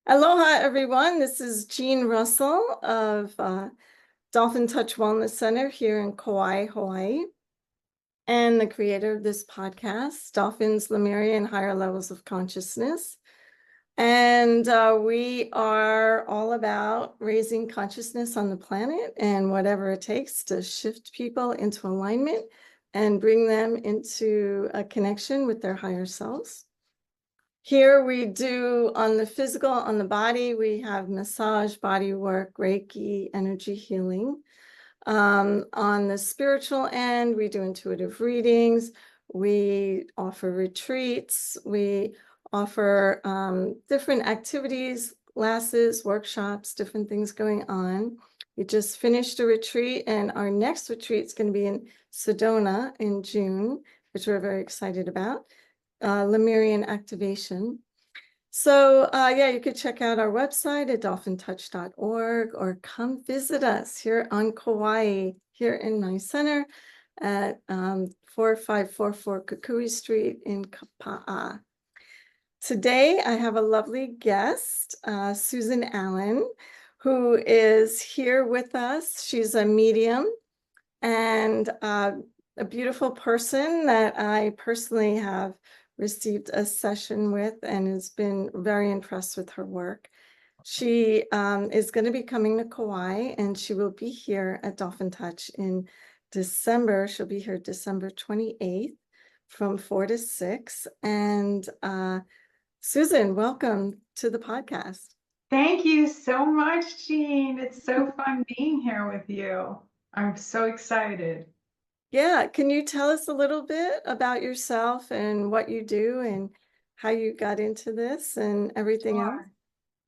Aloha, everyone. This is Jeanne Russell of Dolphin Touch Wellness Center here in Kauai, Hawaii, and the creator of this podcast, Dolphins, Lemuria, and Higher Levels of Consciousness. And we are all about raising consciousness on the planet and whatever it takes to shift people into alignment and bring them into a connection with their higher selves. Here we do on the physical, on the body, we have massage, body work, Reiki, energy healing. On the spiritual end, we do intuitive readings. We offer retreats. We offer different activities, classes, workshops, different things going on. We just finished a retreat, and our next retreat is going to be in Sedona in June, which we're very excited about. Lemurian activation. So yeah, you could check out our website at dolphintouch.org or come visit us here on Kauai, here in my center at 4544 Kukui Street in Kapa'a. Today, I have a lovely guest, Susan Allen, who is here with us. She's a medium and a beautiful person that I personally have received a session with and has been very impressed with her work. She is going to be coming to Kauai, and she will be here at Dolphin Touch in December. She'll be here December 28th from 4 to 6. And Susan, welcome to the podcast. Thank you so much, Jeanne. It's so fun being here with you. I'm so excited. Yeah, can you tell us a little bit about yourself and what you do and how you got into this and everything else?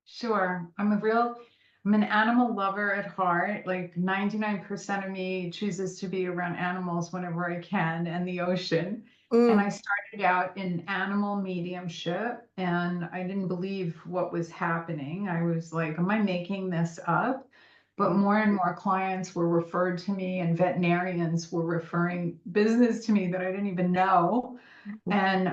Sure. I'm an animal lover at heart. Like 99% of me chooses to be around animals whenever I can and the ocean. And I started out in animal mediumship, and I didn't believe what was happening. I was like, am I making this up? But more and more clients were referred to me, and veterinarians were referring business to me that I didn't even know. And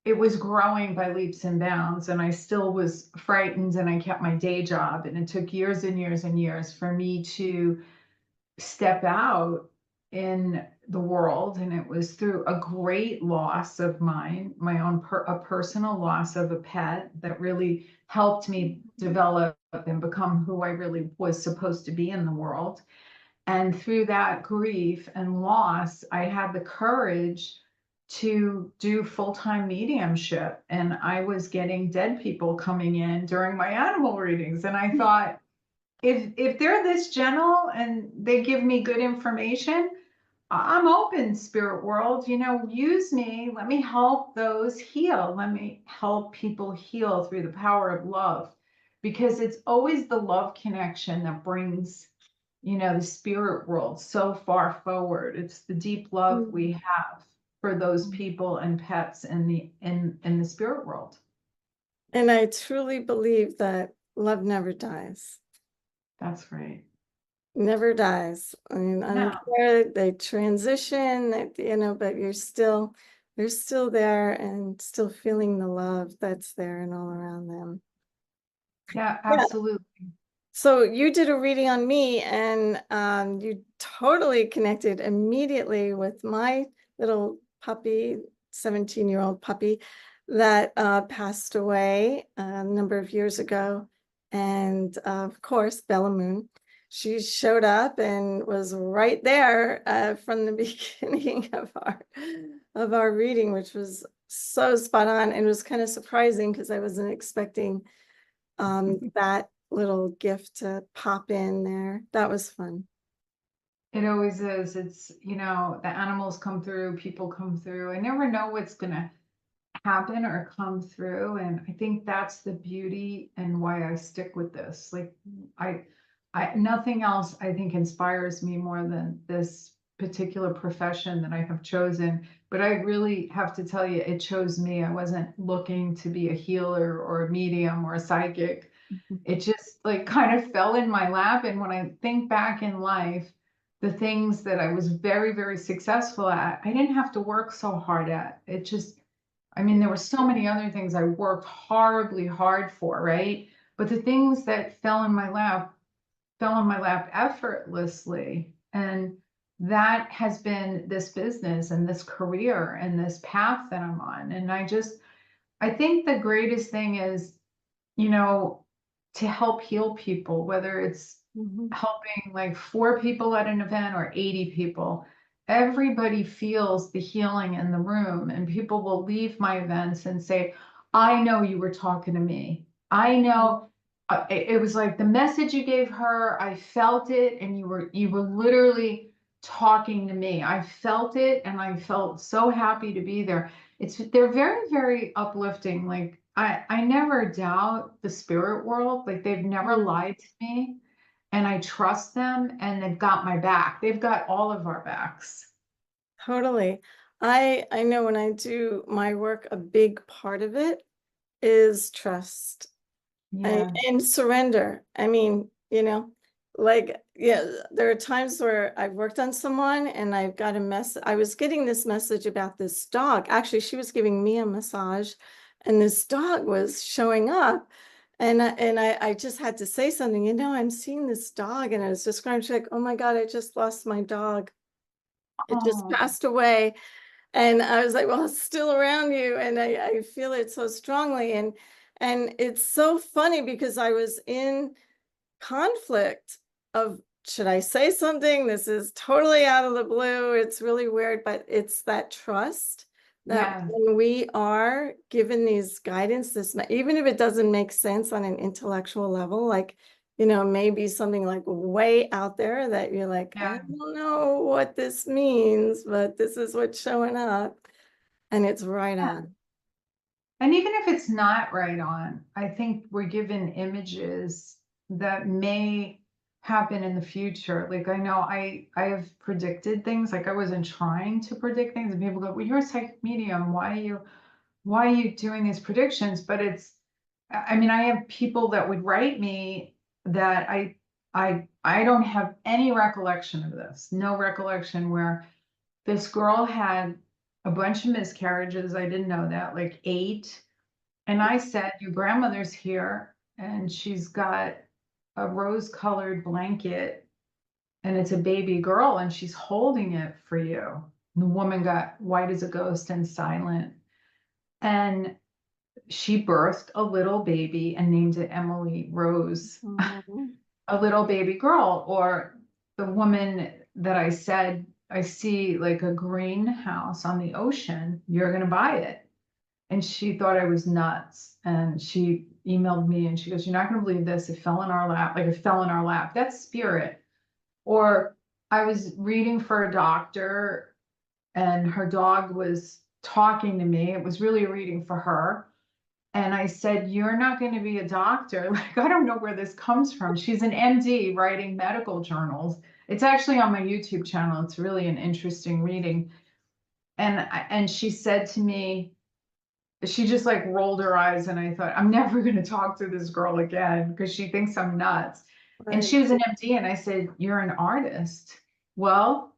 it was growing by leaps and bounds, and I still was frightened, and I kept my day job. And it took years and years and years for me to step out in the world. And it was through a great loss of mine, my own a personal loss of a pet, that really helped me develop and become who I really was supposed to be in the world. And through that grief and loss, I had the courage to do full-time mediumship. And I was getting dead people coming in during my animal readings. And I thought, if they're this gentle and they give me good information, I'm open, spirit world. Use me. Let me help those heal. Let me help people heal through the power of love, because it's always the love connection that brings the spirit world so far forward. It's the deep love we have for those people and pets in the spirit world. And I truly believe that love never dies. That's right. Never dies. I mean, I don't care, they transition, but you're still there and still feeling the love that's there and all around them. Yeah, absolutely. So you did a reading on me, and you totally connected immediately with my little puppy, 17-year-old puppy that passed away a number of years ago. And of course, Bella Moon, she showed up and was right there from the beginning of our reading, which was so spot on, and it was kind of surprising because I wasn't expecting that little gift to pop in there. That was fun. It always is. It's, the animals come through, people come through. I never know what's going to happen or come through. And I think that's the beauty and why I stick with this. Like I nothing else, I think, inspires me more than this particular profession that I have chosen. But I really have to tell you, it chose me. I wasn't looking to be a healer or a medium or a psychic. It just like kind of fell in my lap. And when I think back in life, the things that I was very, very successful at, I didn't have to work so hard at. I mean, there were so many other things I worked horribly hard for, right? But the things that fell in my lap effortlessly. And that has been this business and this career and this path that I'm on. And I think the greatest thing is, you know, to help heal people, whether it's Mhm. helping like 4 people at an event or 80 people. Everybody feels the healing in the room, and people will leave my events and say, I know you were talking to me. I know it was like the message you gave her, I felt it, and you were literally talking to me. I felt it, and I felt so happy to be there. They're very, very uplifting. Like I never doubt the spirit world. Like they've never Mm. lied to me, and I trust them, and they've got my back. They've got all of our backs. Totally. I know when I do my work, a big part of it is trust Yeah. and surrender. I mean, like, yeah, there are times where I've worked on someone and I've got a I was getting this message about this dog. Actually, she was giving me a massage and this dog was showing up. And I just had to say something, I'm seeing this dog, and I was describing, she's like, oh my God, I just lost my dog. It just Oh, passed away. And I was like, well, it's still around you. And I feel it so strongly. And it's so funny because I was in conflict of, should I say something? This is totally out of the blue. It's really weird, but it's that trust that yeah. when we are given these guidance, even if it doesn't make sense on an intellectual level, like, maybe something like way out there that you're like, I Yeah. don't know what this means, but this is what's showing up, and it's right on. And even if it's not right on, I think we're given images that may happen in the future. Like I know I have predicted things. Like I wasn't trying to predict things, and people go, "Well, you're a psychic medium. Why are you doing these predictions?" But I mean, I have people that would write me that I don't have any recollection of this. No recollection where this girl had a bunch of miscarriages. I didn't know that, like 8. And I said, your grandmother's here and she's got a rose-colored blanket and it's a baby girl and she's holding it for you. And the woman got white as a ghost and silent. And she birthed a little baby and named it Emily Rose, Mhm. a little baby girl. Or the woman that I said, I see like a greenhouse on the ocean, you're going to buy it. And she thought I was nuts. And she emailed me and she goes, you're not going to believe this. It fell in our lap. Like it fell in our lap. That's spirit. Or I was reading for a doctor and her dog was talking to me. It was really a reading for her. And I said, you're not going to be a doctor. Like, I don't know where this comes from. She's an MD writing medical journals. It's actually on my YouTube channel. It's really an interesting reading. And she said to me, she just like rolled her eyes, and I thought, I'm never going to talk to this girl again because she thinks I'm nuts. And Right. she was an MD, and I said, you're an artist. Well,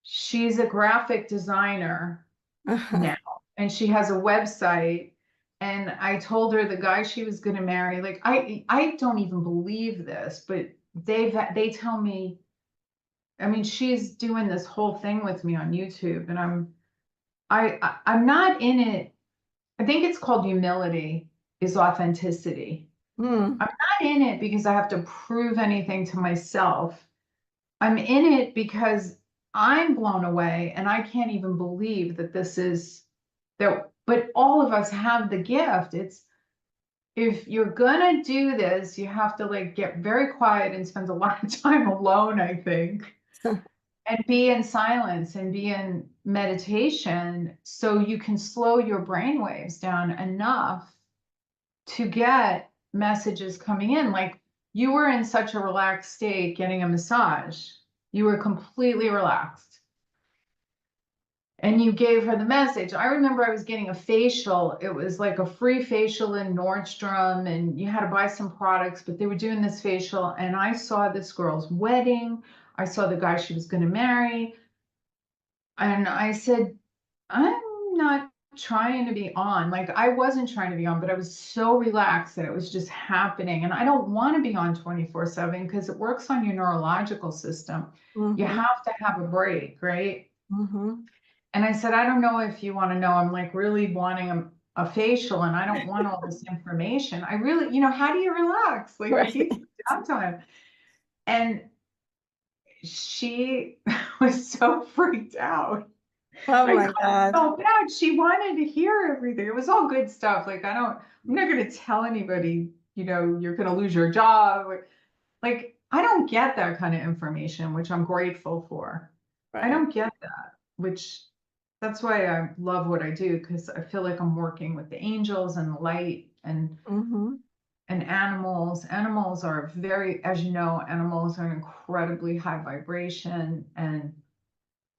she's a graphic designer now, and she has a website. And I told her the guy she was going to marry, like I don't even believe this, but they tell me, I mean, she's doing this whole thing with me on YouTube, and I'm not in it. I think it's called humility is authenticity. Hmm. I'm not in it because I have to prove anything to myself. I'm in it because I'm blown away and I can't even believe that this is that, but all of us have the gift. It's if you're gonna do this, you have to like get very quiet and spend a lot of time alone, I think, and be in silence and be in meditation so you can slow your brain waves down enough to get messages coming in. Like you were in such a relaxed state getting a massage. You were completely relaxed. And you gave her the message. I remember I was getting a facial. It was like a free facial in Nordstrom, and you had to buy some products, but they were doing this facial. And I saw this girl's wedding. I saw the guy she was going to marry. And I said, I'm not trying to be on. Like I wasn't trying to be on, but I was so relaxed that it was just happening. And I don't want to be on 24/7 because it works on your neurological system. You Mm-hmm. have to have a break, right? Mm-hmm. And I said, I don't know if you want to know. I'm like really wanting a facial and I don't want all this information. I really, how do you relax? Like it Right. keeps downtime. And she was so freaked out. Oh I my got God. so bad. She wanted to hear everything. It was all good stuff. Like I'm not gonna tell anybody, you're gonna lose your job. Like I don't get that kind of information, which I'm grateful for. I Right. don't get that, which that's why I love what I do, because I feel like I'm working with the angels and the light Mm-hmm. and animals. Animals are very, as you know, animals are incredibly high vibration, and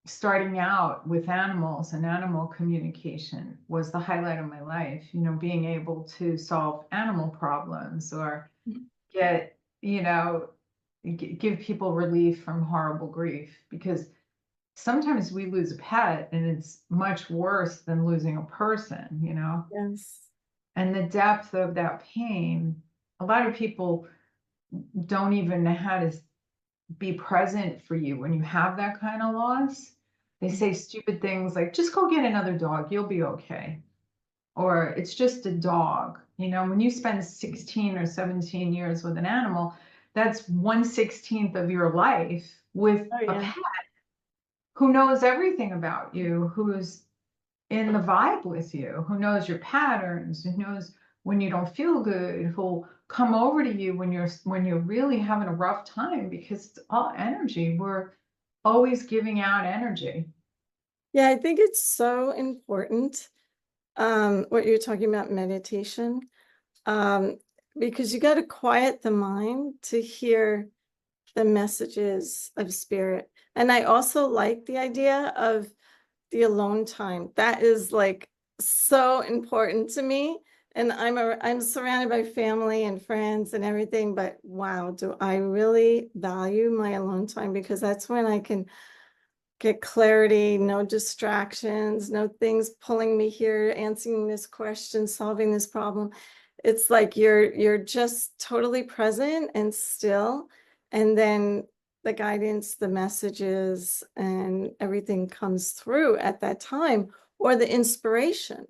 starting out with animals and animal communication was the highlight of my life, being able to solve animal problems or get, give people relief from horrible grief, because sometimes we lose a pet and it's much worse than losing a person. Yes. And the depth of that pain, a lot of people don't even know how to be present for you when you have that kind of loss. They say stupid things like, just go get another dog, you'll be okay. Or it's just a dog. When you spend 16 or 17 years with an animal, that's 1/16 of your life with Oh a yeah. pet who knows everything about you, who's in the vibe with you, who knows your patterns, who knows when you don't feel good, who'll come over to you when you're really having a rough time, because it's all energy. We're always giving out energy. Yeah, I think it's so important, what you're talking about meditation, um, because you got to quiet the mind to hear the messages of spirit. And I also like the idea of the alone time. That is like so important to me. And I'm surrounded by family and friends and everything, but wow, do I really value my alone time, because that's when I can get clarity, no distractions, no things pulling me here, answering this question, solving this problem. It's like you're just totally present and still, and then the guidance, the messages, and everything comes through at that time, or the inspiration.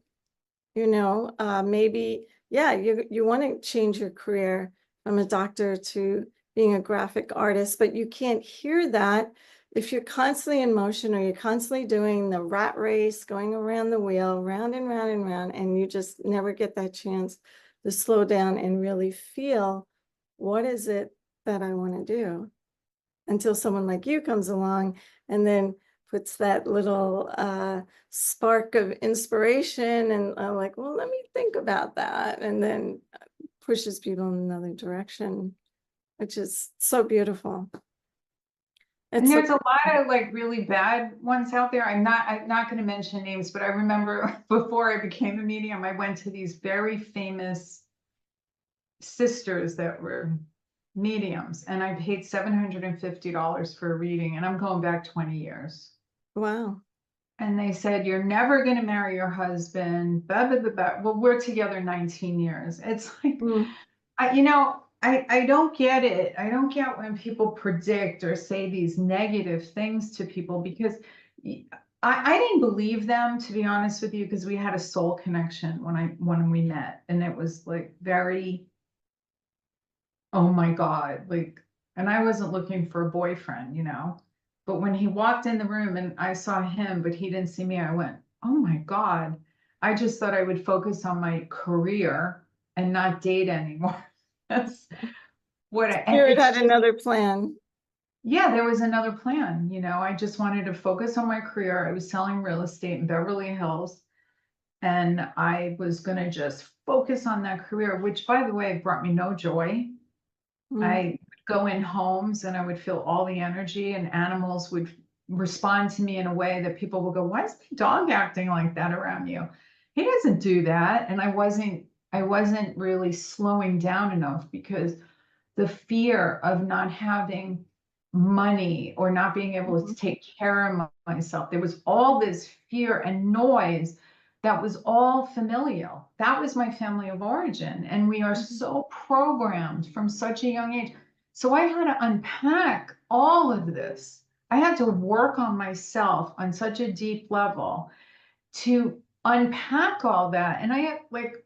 Maybe, yeah, you want to change your career from a doctor to being a graphic artist, but you can't hear that if you're constantly in motion, or you're constantly doing the rat race, going around the wheel, round and round and round, and you just never get that chance to slow down and really feel, what is it that I want to do? Until someone like you comes along and then puts that little spark of inspiration, and I'm like, well, let me think about that, and then pushes people in another direction, which is so beautiful. And It's so there's a lot of like really bad ones out there. I'm not going to mention names, but I remember before I became a medium, I went to these very famous sisters that were mediums, and I paid $750 for a reading, and I'm going back 20 years. wow. And they said, you're never going to marry your husband, blah, blah, blah, blah. Well, we're together 19 years. It's like, Mm. I don't get it. I don't get when people predict or say these negative things to people, because I didn't believe them, to be honest with you, because we had a soul connection when we met, and it was like very, oh my God, like, and I wasn't looking for a boyfriend. But when he walked in the room and I saw him, but he didn't see me, I went, oh my God. I just thought I would focus on my career and not date anymore. That's and Spirit it's had just, another plan. yeah, there was another plan. I just wanted to focus on my career. I was selling real estate in Beverly Hills, and I was going to just focus on that career, which, by the way, brought me no joy. Mm. I would go in homes and I would feel all the energy, and animals would respond to me in a way that people will go, why is my dog acting like that around you? He doesn't do that. And I wasn't really slowing down enough, because the fear of not having money or not being able to Mhm. take care of myself, there was all this fear and noise that was all familial. That was my family of origin. And we are so programmed from such a young age. So I had to unpack all of this. I had to work on myself on such a deep level to unpack all that. And I like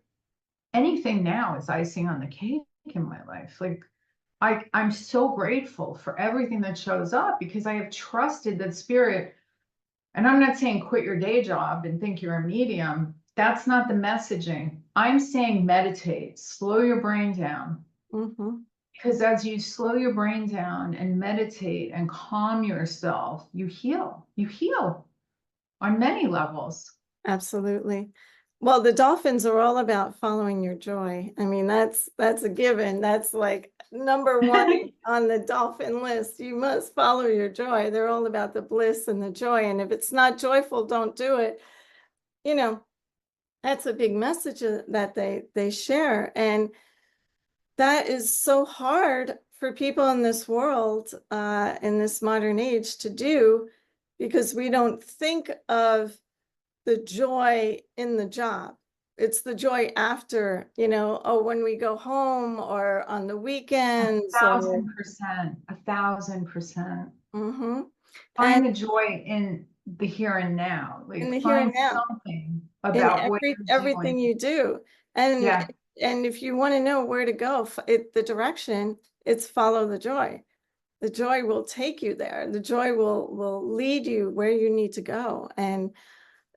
anything now is icing on the cake in my life. Like I'm so grateful for everything that shows up because I have trusted that spirit. And I'm not saying quit your day job and think you're a medium. That's not the messaging. I'm saying meditate, slow your brain down. Mm-hmm. Because as you slow your brain down and meditate and calm yourself, you heal. You heal on many levels. Absolutely. Well, the dolphins are all about following your joy. I mean, that's a given. That's like number one on the dolphin list. You must follow your joy. They're all about the bliss and the joy. And if it's not joyful, don't do it. You know, that's a big message that they share. And that is so hard for people in this world, in this modern age to do, because we don't think of the joy in the job. It's the joy after, oh, when we go home or on the weekends or 1,000%, 1,000%. mm-hmm. And Find the joy in the here and now. in Like the here and find now, something in about what you're everything doing. you do. And Yeah. and if you want to know where to go, the direction, it's follow the joy. The joy will take you there. The joy will lead you where you need to go. And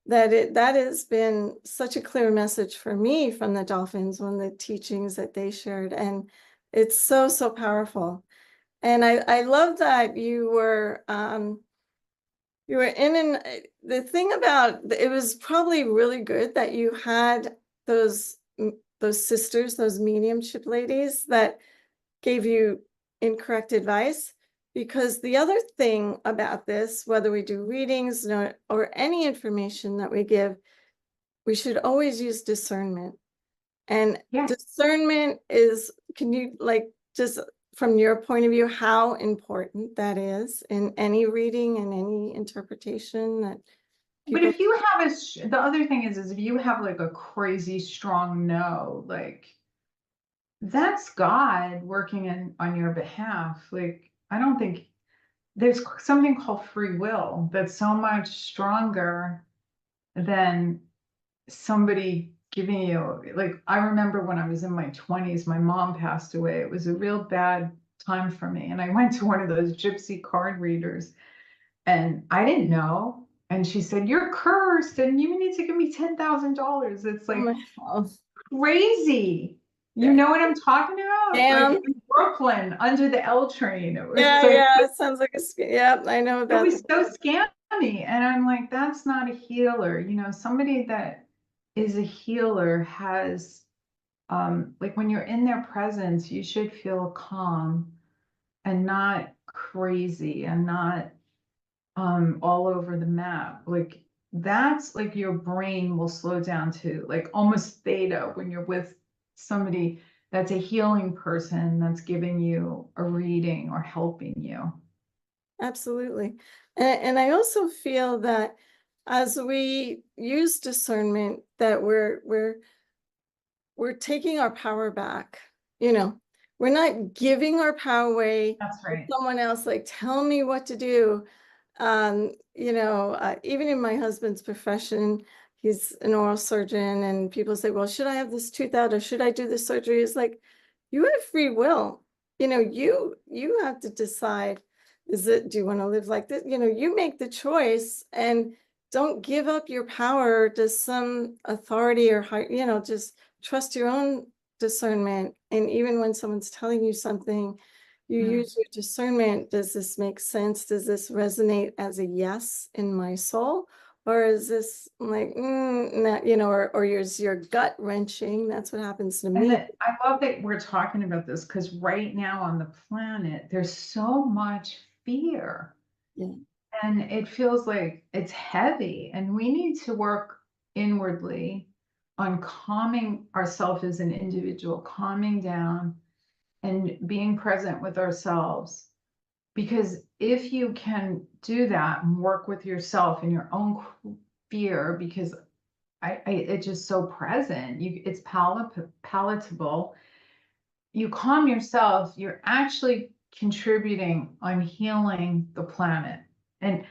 that has been such a clear message for me from the dolphins, one of the teachings that they shared. And it's so, so powerful. And I love that you were the thing about it was probably really good that you had those sisters, those mediumship ladies that gave you incorrect advice. Because the other thing about this, whether we do readings or any information that we give, we should always use discernment. And Yeah. discernment is, can you like just from your point of view, how important that is in any reading and any interpretation that But people. if you have the other thing is if you have like a crazy strong no, like that's God working on your behalf. Like I don't think there's something called free will that's so much stronger than somebody giving you, like I remember when I was in my 20s, my mom passed away. It was a real bad time for me. And I went to one of those gypsy card readers and I didn't know. And she said, "You're cursed and you need to give me $10,000." It's Oh like my, oh, crazy. You yeah, know what I'm talking about? Like damn. in Brooklyn under the L train. It was Yeah, like, yeah, it sounds like yeah, I know it about was that. so scammy. And I'm like, that's not a healer. You know, somebody that is a healer has, like when you're in their presence, you should feel calm and not crazy and not all over the map. Like that's like your brain will slow down to like almost theta when you're with somebody that's a healing person that's giving you a reading or helping you. Absolutely. And I also feel that as we use discernment, that we're taking our power back. We're not giving our power away That's to right. someone else, like, tell me what to do. Even in my husband's profession, he's an oral surgeon, and people say, well, should I have this tooth out or should I do this surgery? It's like, you have free will. You have to decide, do you want to live like this? You make the choice, and don't give up your power to some authority or just trust your own discernment. And even when someone's telling you something, you use your discernment. Does this make sense? Does this resonate as a yes in my soul? Or is this like, not, or is your gut wrenching? That's what happens to And me. that I love that we're talking about this because right now on the planet, there's so much fear. Yeah, And it feels like it's heavy, and we need to work inwardly on calming ourselves as an individual, calming down and being present with ourselves. Because if you can do that and work with yourself and your own fear, because it's just so present. It's palatable. You calm yourself, you're actually contributing on healing the planet. And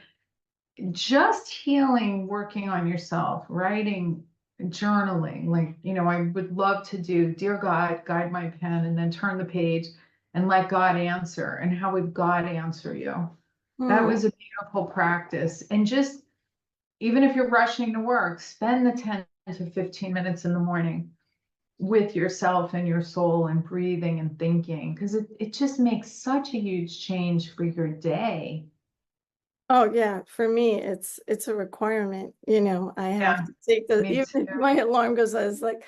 just healing, working on yourself, writing, journaling. Like, I would love to do, dear God, guide my pen, and then turn the page and let God answer. And how would God answer you? That Mm. was a beautiful practice. And just, even if you're rushing to work, spend the 10 to 15 minutes in the morning with yourself and your soul and breathing and thinking, because it just makes such a huge change for your day. Oh yeah, for me, it's a requirement. I have Yeah, to take me even if too. my alarm goes, I was like,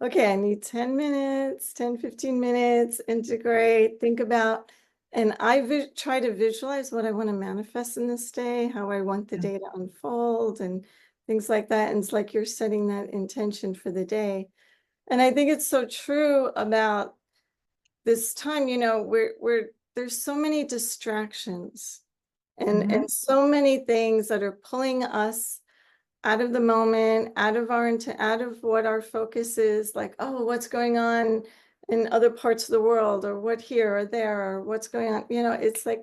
okay, I need 10 minutes, 10, 15 minutes, integrate, think about, and I try to visualize what I want to manifest in this day, how I want the Yeah. day to unfold and things like that. And it's like you're setting that intention for the day. And I think it's so true about this time, we're there's so many distractions and Mhm. so many things that are pulling us out of the moment, out of what our focus is, like, oh, what's going on in other parts of the world, or what here or there, or what's going on. It's like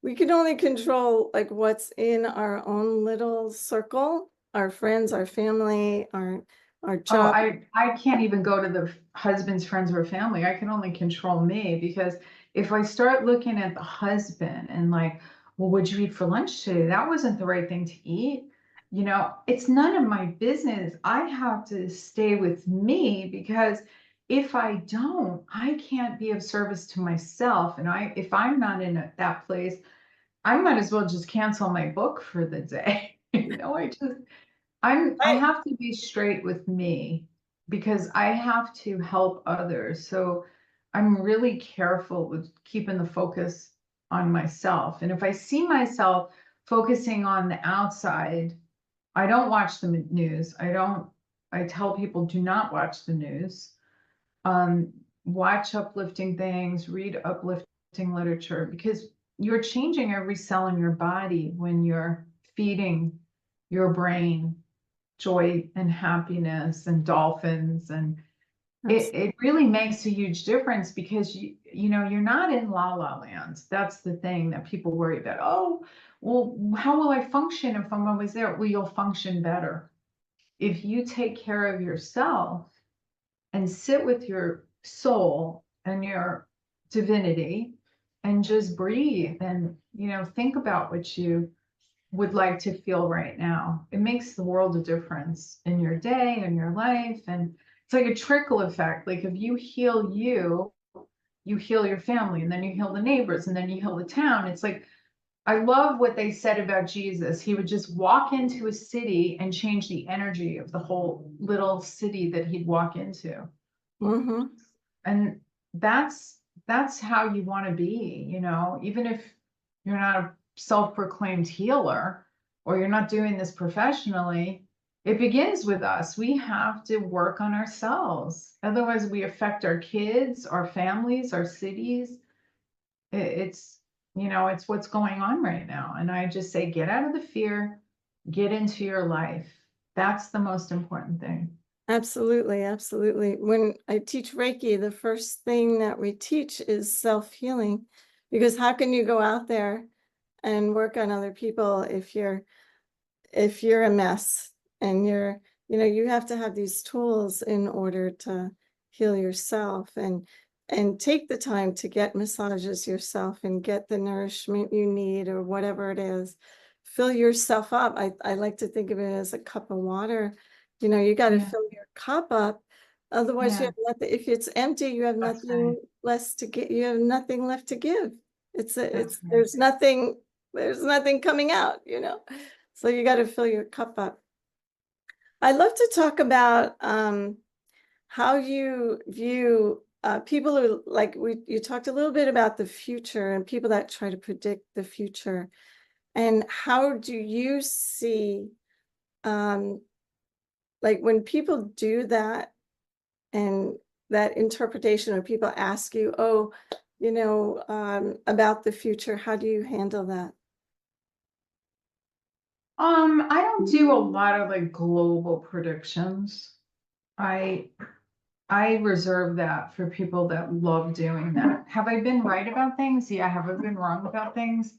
we can only control like what's in our own little circle, our friends, our family, our Oh, job. I can't even go to the husband's friends or family. I can only control me, because if I start looking at the husband and like, well, what'd you eat for lunch today? That wasn't the right thing to eat. It's none of my business. I have to stay with me, because if I don't, I can't be of service to myself. And if I'm not in that place, I might as well just cancel my book for the day. I Right. have to be straight with me, because I have to help others. So I'm really careful with keeping the focus on myself. And if I see myself focusing on the outside, I don't watch the news. I tell people, do not watch the news. Um, Watch uplifting things, read uplifting literature, because you're changing every cell in your body when you're feeding your brain joy and happiness and dolphins. And That's it really makes a huge difference, because you're not in la la land. That's the thing that people worry about. Oh, well, how will I function if I'm always there? Well, you'll function better if you take care of yourself and sit with your soul and your divinity, and just breathe, and think about what you would like to feel right now. It makes the world a difference in your day and your life. And it's like a trickle effect. Like, if you heal you heal your family, and then you heal the neighbors, and then you heal the town. It's like, I love what they said about Jesus. He would just walk into a city and change the energy of the whole little city that he'd walk into. mm-hmm. And that's how you want to be, even if you're not a self-proclaimed healer, or you're not doing this professionally. It begins with us. We have to work on ourselves, otherwise we affect our kids, our families, our cities. It's it's what's going on right now. And I just say, get out of the fear, get into your life. That's the most important thing. Absolutely, absolutely. When I teach Reiki, the first thing that we teach is self-healing, because how can you go out there and work on other people if you're a mess and you have to have these tools in order to heal yourself and take the time to get massages yourself and get the nourishment you need or whatever it is. Fill yourself up. I like to think of it as a cup of water. You got to Yeah, fill your cup up. Otherwise, you yeah, have nothing. If it's empty, you have that's right. nothing less to get. You have nothing left to give. That's right. There's nothing coming out. So you got to fill your cup up. I'd love to talk about how you view people who you talked a little bit about the future and people that try to predict the future. And how do you see um, like when people do that and that interpretation, or people ask you, oh, about the future, how do you handle that? I don't do a lot of like global predictions. I I reserve that for people that love doing that. Have I been right about things? Yeah. Have I been wrong about things?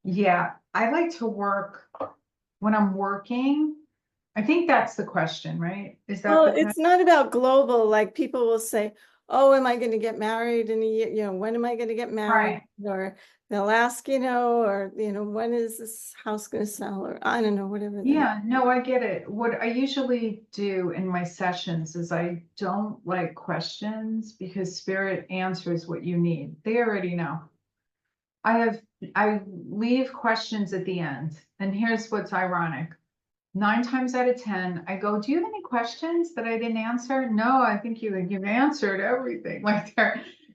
Yeah. I like to work when I'm working. I think that's the question, right? Is that Well, the question? it's not about global, like people will say, oh, am I going to get married in a year? When am I going to get married? Right. Or they'll ask, or, when is this house going to sell? Or I don't know, whatever they. Yeah, no, I get it. What I usually do in my sessions is I don't like questions because spirit answers what you need. They already know. I leave questions at the end. And here's what's ironic. 9 times out of 10, I go, do you have any questions that I didn't answer? No, I think you've answered everything. Like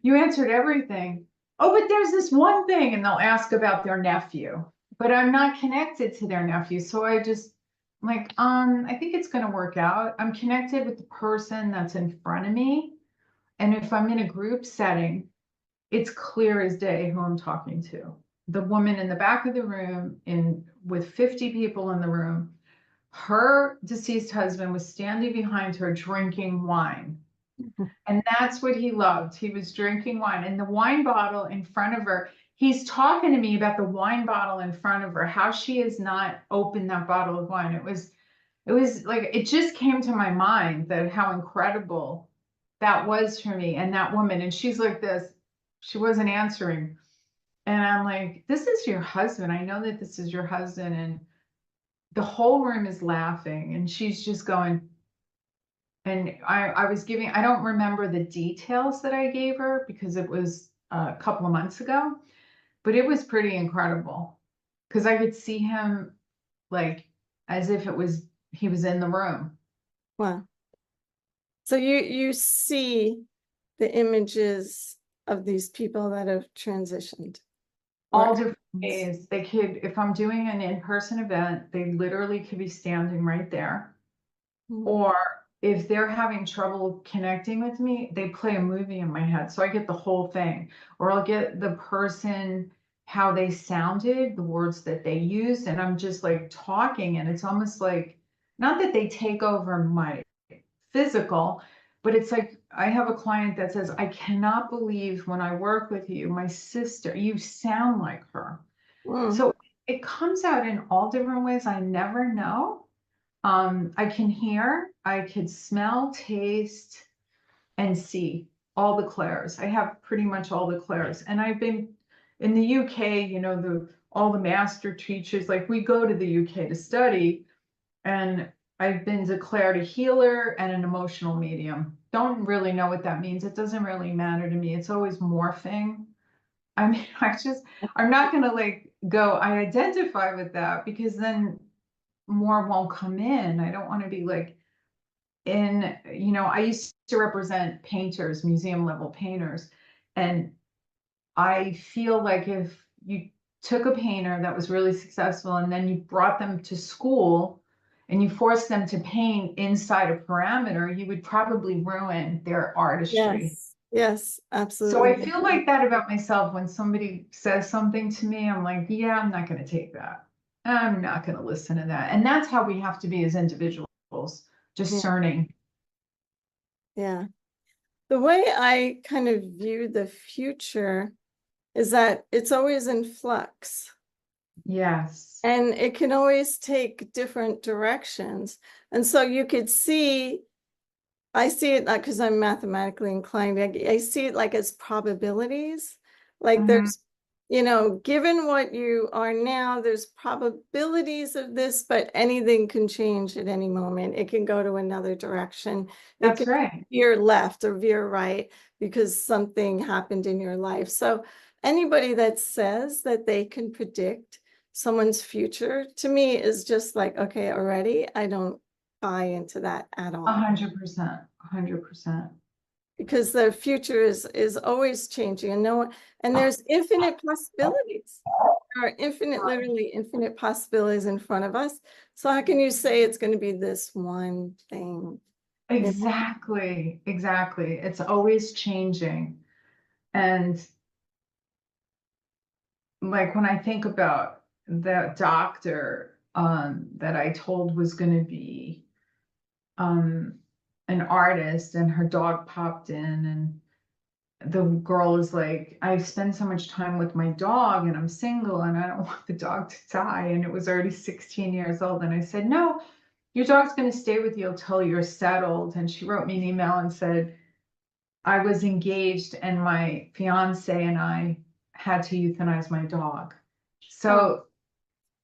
you answered everything. Oh, but there's this one thing, and they'll ask about their nephew, but I'm not connected to their nephew. So I'm like, I think it's gonna work out. I'm connected with the person that's in front of me. And if I'm in a group setting, it's clear as day who I'm talking to. The woman in the back of the room in with 50 people in the room, her deceased husband was standing behind her drinking wine. And that's what he loved. He was drinking wine and the wine bottle in front of her. He's talking to me about the wine bottle in front of her, how she has not opened that bottle of wine. It was like, it just came to my mind that how incredible that was for me and that woman. And she's like this, she wasn't answering. And I'm like, this is your husband. I know that this is your husband. And the whole room is laughing. And she's just going, and I was giving, I don't remember the details that I gave her because it was a couple of months ago, but it was pretty incredible because I could see him like as if he was in the room. Wow. So you see the images of these people that have transitioned. All Or different ways. They could, if I'm doing an in-person event, they literally could be standing right there. Mm. Or if they're having trouble connecting with me, they play a movie in my head. So I get the whole thing. Or I'll get the person, how they sounded, the words that they used, and I'm just like talking, and it's almost like, not that they take over my physical, but it's like I have a client that says, I cannot believe when I work with you, my sister, you sound like her. Mm. So it comes out in all different ways. I never know. I can hear, I could smell, taste, and see all the clairs. I have pretty much all the clairs. And I've been in the UK, all the master teachers, like we go to the UK to study, and I've been declared a healer and an emotional medium. Don't really know what that means. It doesn't really matter to me. It's always morphing. I mean, I'm not gonna like go, I identify with that because then more won't come in. I don't want to be like I used to represent painters, museum level painters. And I feel like if you took a painter that was really successful and then you brought them to school and you forced them to paint inside a parameter, you would probably ruin their artistry. Yes, yes, So I absolutely. feel like that about myself when somebody says something to me, I'm like, yeah, I'm not going to take that. I'm not going to listen to that. And that's how we have to be as individuals, Yeah, discerning. yeah. The way I kind of view the future is that it's always in flux. Yes. And it can always take different directions. And so you could see, I see it not because I'm mathematically inclined, I see it like as probabilities. Like Mhm. there's, given what you are now, there's probabilities of this, but anything can change at any moment. It can go to another direction. It That's can right. veer left or veer right because something happened in your life. So anybody that says that they can predict someone's future, to me, is just like, okay, already, I don't buy into that at all. 100%. 100%. Because the future is always changing, and there's infinite possibilities. There are literally infinite possibilities in front of us. So how can you say it's going to be this one thing? Exactly. Exactly. It's always changing. And like when I think about the doctor, that I told was going to be an artist, and her dog popped in, and the girl is like, I spend so much time with my dog and I'm single and I don't want the dog to die. And it was already 16 years old. And I said, no, your dog's going to stay with you until you're settled. And she wrote me an email and said, I was engaged and my fiance and I had to euthanize my dog. Oh,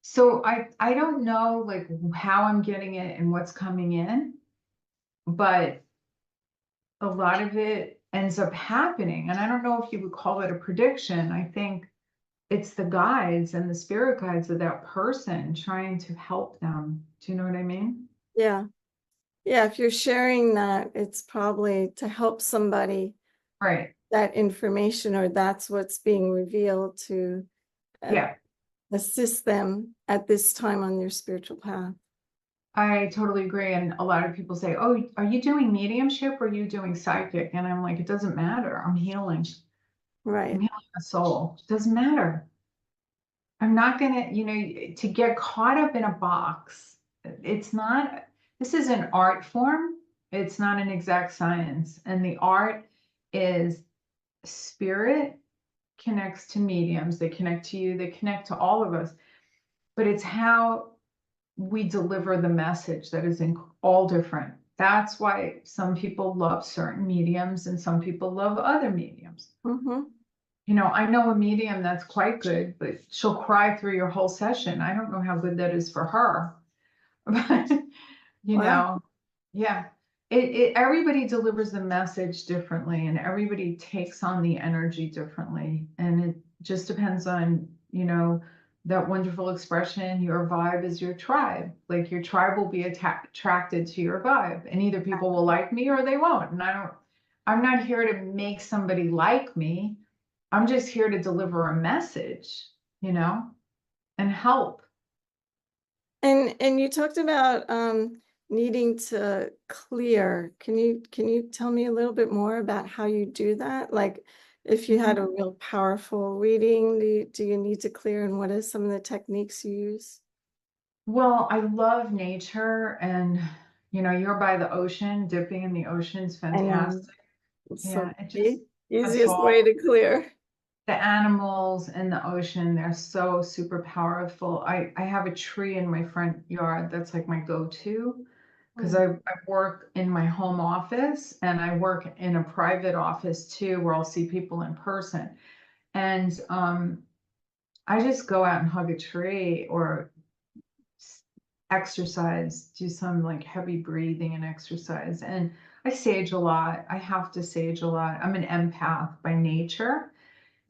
So I don't know like how I'm getting it and what's coming in, but a lot of it ends up happening. And I don't know if you would call it a prediction. I think it's the guides and the spirit guides of that person trying to help them. Do you know what I mean? yeah. Yeah, if you're sharing that, it's probably to help somebody Right. that information, or that's what's being revealed to Yeah, assist them at this time on their spiritual path. I totally agree. And a lot of people say, oh, are you doing mediumship or are you doing psychic? And I'm like, it doesn't matter. I'm healing. I'm Right. healing a soul. It doesn't matter. I'm not going to, to get caught up in a box. It's not, this is an art form. It's not an exact science. And the art is spirit connects to mediums. They connect to you. They connect to all of us. But it's how we deliver the message that is in all different. That's why some people love certain mediums and some people love other mediums. Mm-hmm. I know a medium that's quite good, but she'll cry through your whole session. I don't know how good that is for her. But, Wow. yeah. Everybody delivers the message differently and everybody takes on the energy differently. And it just depends on, that wonderful expression, your vibe is your tribe. Like your tribe will be attracted to your vibe, and either people will like me or they won't. And I'm not here to make somebody like me. I'm just here to deliver a message, and help. And you talked about needing to clear. Can you tell me a little bit more about how you do that? Like if you had a Mhm. real powerful reading, do you need to clear, and what are some of the techniques you use? Well, I love nature, and you're by the ocean, dipping in the ocean's I know. fantastic. So Yeah, it just the that's easiest way all. to clear. The animals in the ocean, they're so super powerful. I have a tree in my front yard that's like my go-to because Mm. I work in my home office and I work in a private office too where I'll see people in person. And I just go out and hug a tree or exercise, do some like heavy breathing and exercise. And I sage a lot. I have to sage a lot. I'm an empath by nature.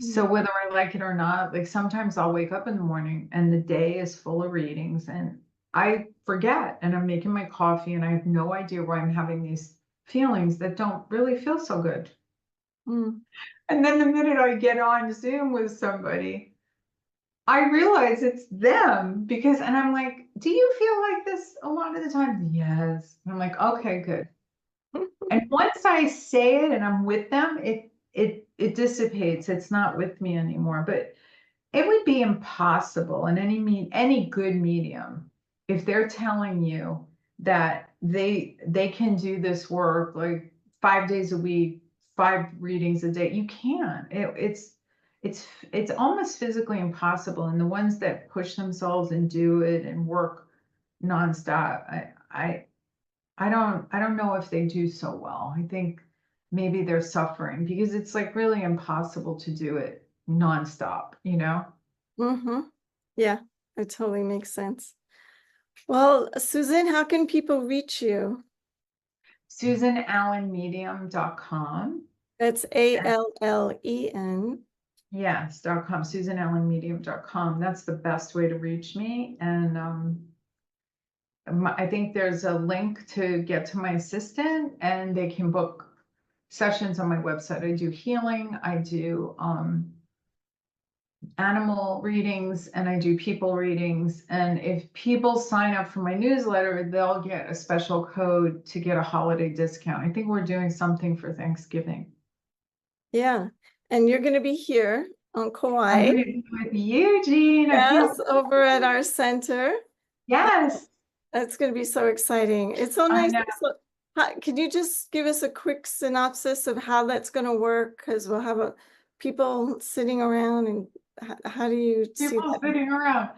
So Mm. whether I like it or not, like sometimes I'll wake up in the morning and the day is full of readings and I forget and I'm making my coffee and I have no idea why I'm having these feelings that don't really feel so good. Mm. And then the minute I get on Zoom with somebody, I realize it's them and I'm like, do you feel like this a lot of the time? Yes. And I'm like, okay, good. And once I say it and I'm with them, it dissipates. It's not with me anymore. But it would be impossible in any good medium if they're telling you that they can do this work like 5 days a week, 5 readings a day. You can't. It's almost physically impossible. And the ones that push themselves and do it and work nonstop, I don't know if they do so well. I think maybe they're suffering because it's like really impossible to do it nonstop. Mm-hmm. Yeah, it totally makes sense. Well, Susan, how can people reach you? SusanAllenMedium.com. That's ALLEN. Yes, .com, SusanAllenMedium.com. That's the best way to reach me. And I think there's a link to get to my assistant and they can book sessions on my website. I do healing, I do animal readings, and I do people readings. And if people sign up for my newsletter, they'll get a special code to get a holiday discount. I think we're doing something for Thanksgiving. Yeah. And you're going to be here on I'm Kauai. going to be with you, Jeanne. I can't Yes, over at our center. Yes, That's going to be so exciting. It's so I nice. know. So, could you just give us a quick synopsis of how that's going to work? Because we'll have people sitting around, and how do you see People that? sitting around.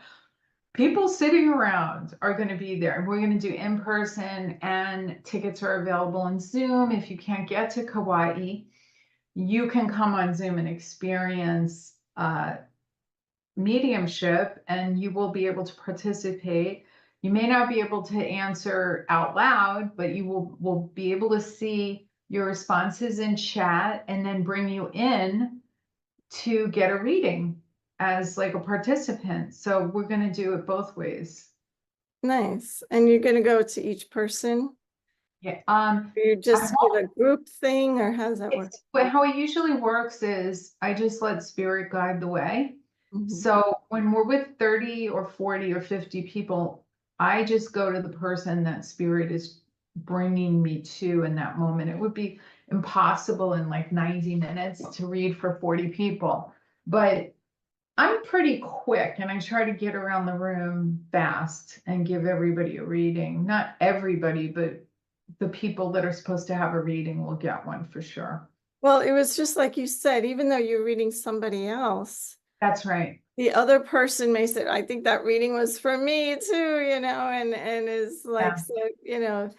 People sitting around are going to be there. We're going to do in person, and tickets are available on Zoom. If you can't get to Kauai, you can come on Zoom and experience mediumship, and you will be able to participate. You may not be able to answer out loud, but you will be able to see your responses in chat and then bring you in to get a reading as like a participant. So we're going to do it both ways. Nice. And you're going to go to each person? Yeah. Or you I just give a group thing, or how does that work? But how it usually works is I just let spirit guide the way. Mhm. So when we're with 30 or 40 or 50 people, I just go to the person that spirit is bringing me to in that moment. It would be impossible in like 90 minutes to read for 40 people, but I'm pretty quick and I try to get around the room fast and give everybody a reading. Not everybody, but the people that are supposed to have a reading will get one for sure. Well, it was just like you said, even though you're reading somebody else, That's right. the other person may say, I think that reading was for me too, and is like, Yeah. so,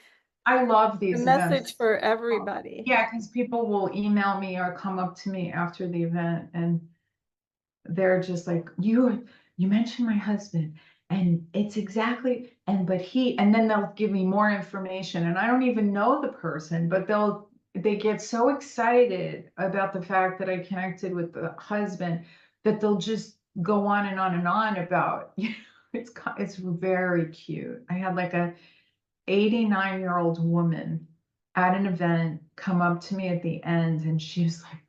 I love the these events. message for everybody. Yeah, because people will email me or come up to me after the event and they're just like, you mentioned my husband and it's exactly, and then they'll give me more information and I don't even know the person, but they get so excited about the fact that I connected with the husband that they'll just go on and on and on about, it's very cute. I had like a 89-year-old woman at an event come up to me at the end and she was like,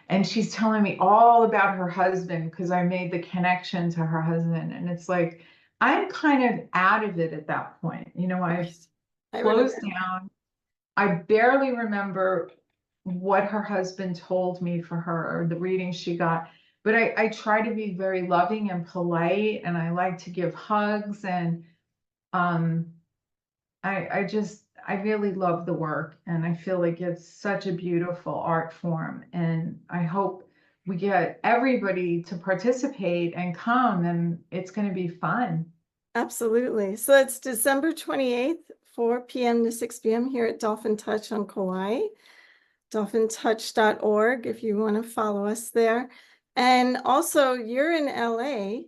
and she's telling me all about her husband because I made the connection to her husband. And it's like, I'm kind of out of it at that point. I've I would closed imagine. down. I barely remember what her husband told me for her or the reading she got. But I try to be very loving and polite, and I like to give hugs. And um, I really love the work and I feel like it's such a beautiful art form. And I hope we get everybody to participate and come, and it's going to be fun. Absolutely. So it's December 28th, 4 p.m. to 6 p.m. here at Dolphin Touch on Kauai. dolphintouch.org if you want to follow us there. And also, you're in LA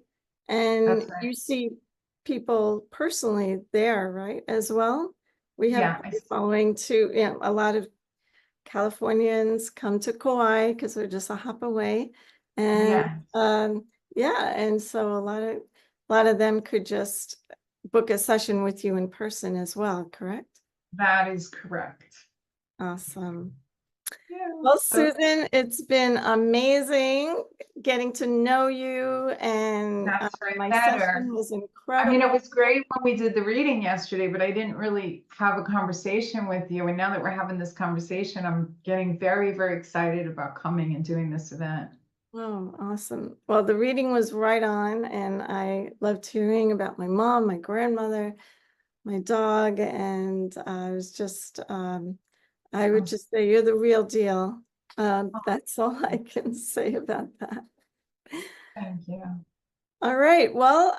and That's right. you see people personally there, right? As well. We have Yeah. a following too. A lot of Californians come to Kauai because we're just a hop away. And Yeah, yeah, and so a lot of them could just book a session with you in person as well, correct? that is correct. Awesome. Yeah. Well, So Susan, it's been amazing getting to know you, and that's right my better. session was I mean, it incredible. was great when we did the reading yesterday, but I didn't really have a conversation with you. And now that we're having this conversation, I'm getting very, very excited about coming and doing this event. Oh, awesome. Well, the reading was right on, and I loved hearing about my mom, my grandmother, my dog, and I was just, I would Oh, just say you're the real deal. oh, That's all I can say about that. thank you. All right. Well,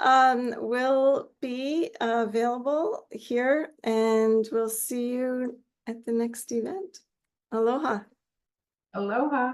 we'll be available here and we'll see you at the next event. Aloha. Aloha.